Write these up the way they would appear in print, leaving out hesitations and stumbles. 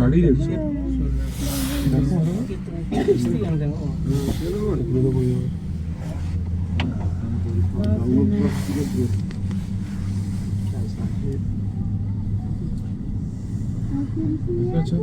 गाड़ी देखছো अच्छा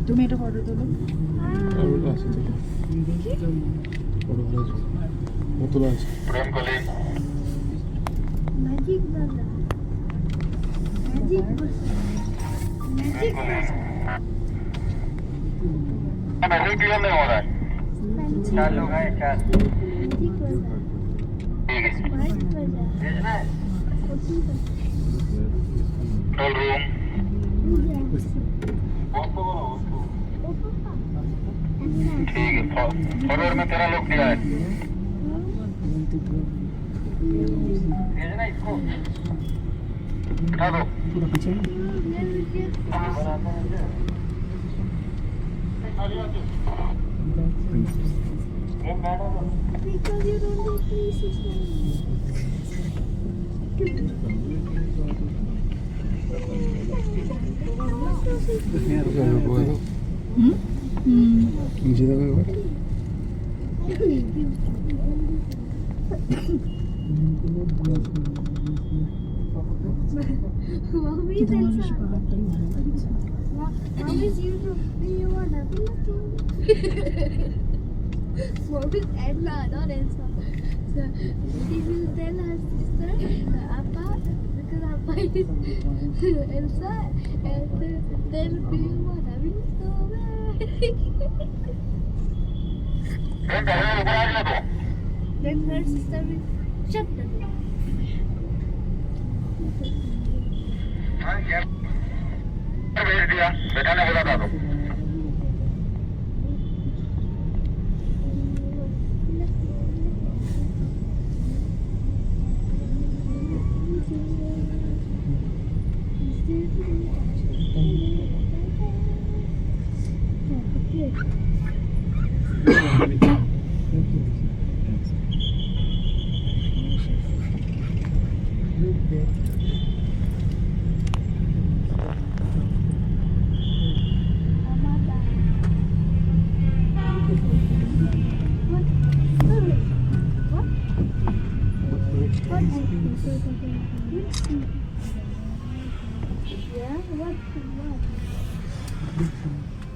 তুমি এটা ফটো তোলো मैजिक वाला मैजिक मैजिक मैजिक क्लियर नहीं हो रहा है। 4 लोग हैं 4 मैजिक वाला ठीक है स्मार्ट वाला भेजना है कंट्रोल रूम ठीक है फॉरवर्ड में 13 लोग दिया है भेजना इसको उठा दो because you don't know places Mommy is Elsa. Mommy is you too. Do you want to be too? Mom is Ella, not Elsa. So she will tell her sister, Appa, because Appa is Elsa, and then do you want to be so Then her sister will shut the door. भेज दिया बेटा ने बोला था तो Yeah, what?